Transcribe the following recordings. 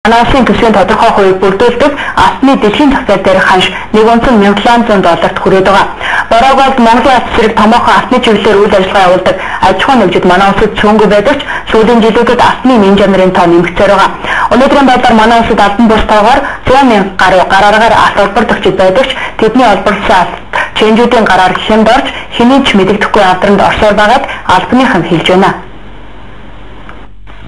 Анасын төслийн тодорхой хувийг бүрдүүлдэг албаны дэлхийн захиал дээр ханш $1,700 хүрээд байгаа. Бороо болд Монголын албан зэрэг томоохон албаны чиглэлээр үйл ажиллагаа явуулдаг аж ахуй нэгжид манай улсад цөөнгүй байдаг ч сүүлийн жилүүдэд албаны нэмж нарын тоо нэмэгдсээр байгаа. Өнөөдрийн байдлаар манай улсад албан бус тоогоор 100,000 гаруй гарааргаар алт олборлогчид байдаг ч тэдний олборлсон чэнжүүдийн гараар хямд орж хэний ч мэдэгдэхгүй алдранд орсоор байгаад албаныхан хэлж байна.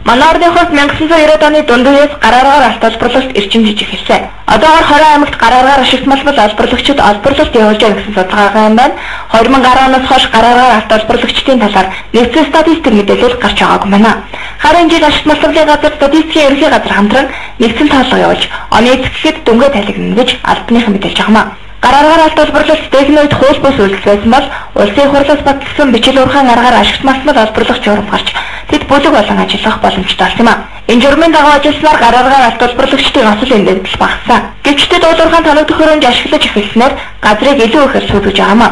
Манай орны хувьд 1990 оны дундаас гарааргаар алт олборлолт эрчим жижиг хэлсэн. Одоогоор 20 аймагт гарааргаар ашигтмалбал олборлогчид олборлолт явуулж байгаа гэсэн судалгаа юм байна. 2010 оноос хойш гарааргаар алт олборлогчдын талаар нэгдсэн статистик мэдээлэл гарч байгаагүй байна. Харин жил ашигтмалбалын газар статистикийн ерөнхий газар хамтран нэгдсэн тоолго явуулж оны эцгэхэд дүнгээ тайлгнана гэж албаныхан мэдээлж байгаа юм. Гарааргаар алт олборлолт технологид хууль бус үйлдэл байсан бол улсын хурлаас батлсан бичил ургаан аргаар ашигтмалбал олборлогч журам гарч тэд бүлэг болон ажиллах боломжтой болсон юм. Энэ журмын дагуу ажилласнаар гарааргаар алт олборлогчдын осол эндэгдэл багассан. Гэвч тоолуурхаан тоног төхөөрөмж ашиглаж эхэлснээр газрыг илүү ихээр сүйтгэж байгаа юм.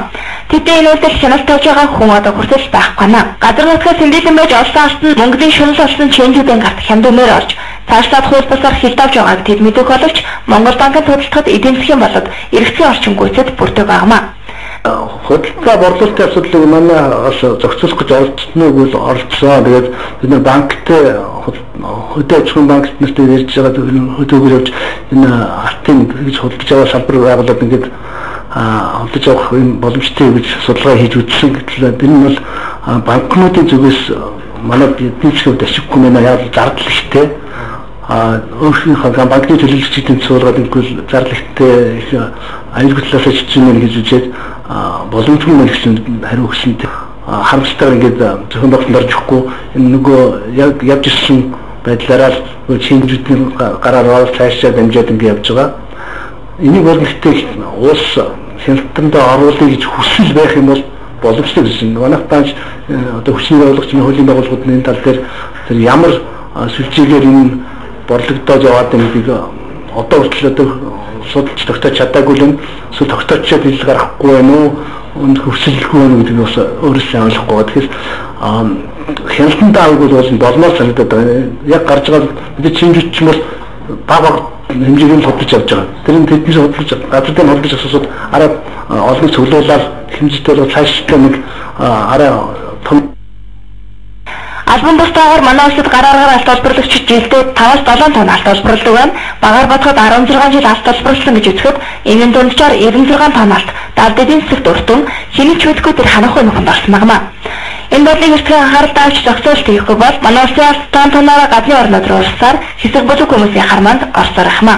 Тэдний энэ үйлдэл хяналт тавьж байгаа хүн одоо хүртэл байхгүй байна. Газар нутгаас тэмдэглэн байж олсон алтанд мөнгөний шунал болсон чэнжүүдийн гарт хямдмээр орж цаашлаад хууль бусаар хилд авч байгааг тэд мэдэх боловч Монгол банкын судалдахад эдийн засгийн болоод эргэцийн орчин гүйцэд бүрддэг байгаа юм. Хөдөлгөөн борлуулалтын асуудлыг манай зохицуулах гэж оролцсныг бол оролцсон. Тэгээд бид нар банктай хөдөө аж ахуйн банк нартай ярьж байгаа хөдөөгөр явж энэ алтын гэж худалдаж авах салбар байгуулад ингээд худалдаж авах юм боломжтой гэж судалгаа хийж үзсэн гэтэл энэ нь бол банкнуудын зүгээс манай эдийн засгийн хувьд ашиггүй мэнэ яг зардал ихтэй. Өөрийнхөө банкны төлөөлөгчдийн цуургаад ингүүл зардал ихтэй аюулгүй талаас ажиж байна гэж үзээд боломжгүй мөн гэсэн хариу өгсөнд харамсалтай ингээд зөвхөн багтанд орж ихгүй энэ нөгөө яг явж ирсэн байдлаараа чинжүүдийн гараар цаашаа дамжаад ингээд явж байгаа. Энийг бол гэхдээ уус хяналтанд оруулах гэж хүсэл байх юм бол боломжтой гэсэн. Манайх банк одоо хүчний байгууллагчны хуулийн байгууллагууд энэ тал дээр ямар сүлжээгээр энэ борлогдоод яваад байгаа гэдэг одоо хүртэл одоо судалж тогтоож чадаагүй л эсвэл тогтоочод ил гарахгүй байна уу хүсэлгүй байна гэдэг нь бас өөрөөсөө ойлгохгүй байгаа. Тэгэхээр хяналтанд авах бол болмоор санагдаад байгаа. Яг гарч байгаа бид чинжүүч ч бол баг хэмжээгээр худалдаж авч байгаа. Тэр нь тэднээс худалдаж газар дээр худалдаж авсууд арай олон цуглуулаад хэмжээтэй бол цаашдаа нэг арай том албан бус тоогоор манай улсад гарааргаар алт олборлогчид жилдээ 5-7 тонн алт олборлдог байна. Багаар бодоход 16 жил алт олборлсон гэж үзэхэд энэ дунджаар 96 тонн алт далд эдийн засагт уртун хэний ч мэдгүй тэр ханахгүй нүхэнд орсон байна. Энэ бодлыг эртхэн анхаарал тавьж зохицуулт хийхгүй бол манай улсын алт тонноор гадны орнууд руу урсаар хэсэг бүлэг хүмүүсийн харманд орсоор их юм.